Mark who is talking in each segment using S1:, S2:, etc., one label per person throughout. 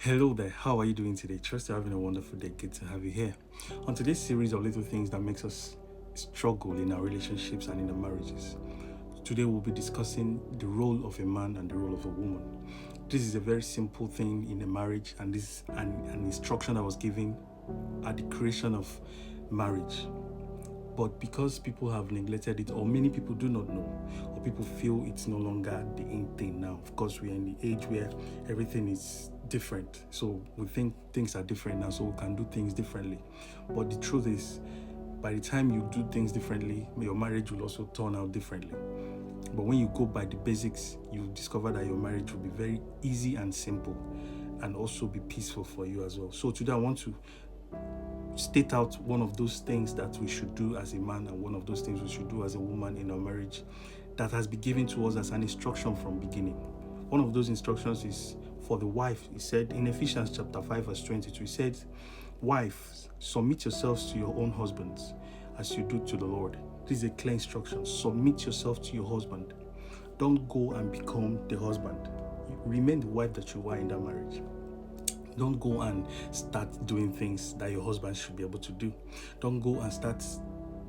S1: Hello there, how are you doing today? Trust you're having a wonderful day. Good to have you here. On today's series of little things that makes us struggle in our relationships and in our marriages. Today we'll be discussing the role of a man and the role of a woman. This is a very simple thing in a marriage, and this is an instruction that was given at the creation of marriage. But because people have neglected it, or many people do not know, or people feel it's no longer the in thing now. Of course, we are in the age where everything is different. So we think things are different now, so we can do things differently. But the truth is, by the time you do things differently, your marriage will also turn out differently. But when you go by the basics, you discover that your marriage will be very easy and simple, and also be peaceful for you as well. So today I want to state out one of those things that we should do as a man and one of those things we should do as a woman in our marriage that has been given to us as an instruction from beginning. One of those instructions is for the wife. He said in Ephesians chapter 5 verse 22, he said, "Wives, submit yourselves to your own husbands as you do to the Lord." This is a clear instruction. Submit yourself to your husband. Don't go and become the husband. Remain the wife that you are in that marriage. Don't go and start doing things that your husband should be able to do. Don't go and start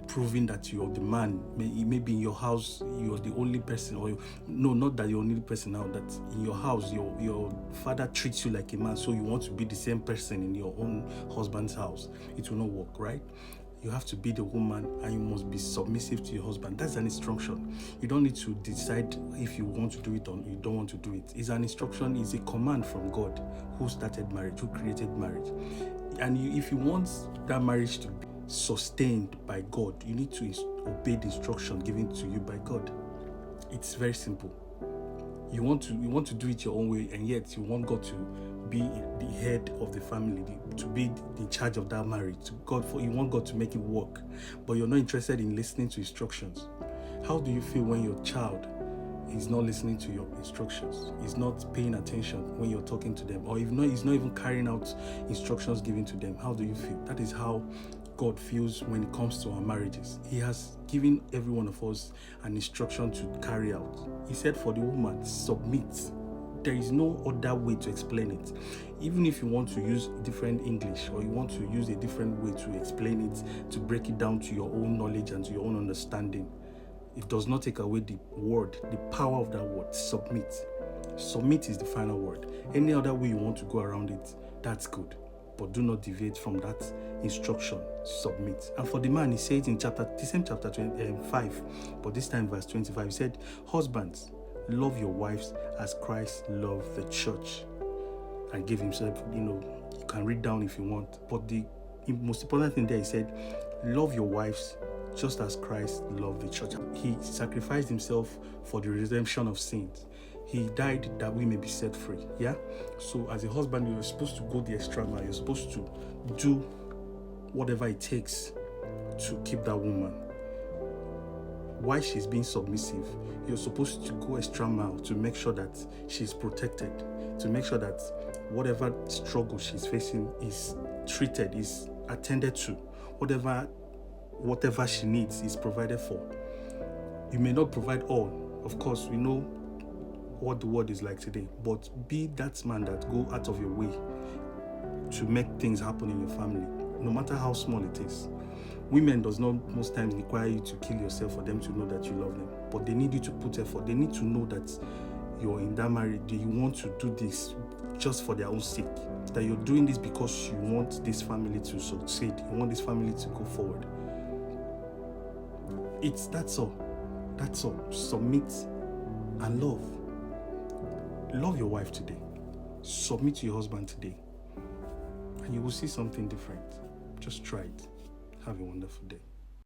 S1: proving that you're the man. Maybe in your house you're the only person, or not that you're the only person now, that in your house your father treats you like a man, so you want to be the same person in your own husband's house. It will not work, right? You have to be the woman, and you must be submissive to your husband. That's an instruction. You don't need to decide if you want to do it or you don't want to do it. It's an instruction, it's a command from God, who started marriage, who created marriage. And if you want that marriage to be sustained by God, you need to obey the instruction given to you by God. It's very simple. You want to do it your own way, and yet you want God to be the head of the family, to be in charge of that marriage. You want God to make it work, but you're not interested in listening to instructions. How do you feel when your child is not listening to your instructions, is not paying attention when you're talking to them, or if not, he's not even carrying out instructions given to them? How do you feel? That is how God feels when it comes to our marriages. He has given every one of us an instruction to carry out. He said for the woman, submit. There is no other way to explain it. Even if you want to use different English, or you want to use a different way to explain it, to break it down to your own knowledge and to your own understanding, it does not take away the word, the power of that word, submit. Submit is the final word. Any other way you want to go around it, that's good. But do not deviate from that instruction, submit. And for the man, he says in the same chapter 5, but this time verse 25, he said, "Husbands, love your wives as Christ loved the church and gave himself." You can read down if you want. But the most important thing there, he said, love your wives just as Christ loved the church. He sacrificed himself for the redemption of sins. He died that we may be set free. Yeah? So as a husband, you're supposed to go the extra mile. You're supposed to do whatever it takes to keep that woman. While she's being submissive, you're supposed to go extra mile to make sure that she's protected, to make sure that whatever struggle she's facing is treated, is attended to. Whatever she needs is provided for. You may not provide all. Of course, we know what the world is like today, but be that man that go out of your way to make things happen in your family, no matter how small it is. Women does not most times require you to kill yourself for them to know that you love them, but they need you to put effort. They need to know that you're in that marriage, that you want to do this just for their own sake, that you're doing this because you want this family to succeed, you want this family to go forward. That's all. Submit and love. Love your wife today. Submit to your husband today, and you will see something different. Just try it. Have a wonderful day.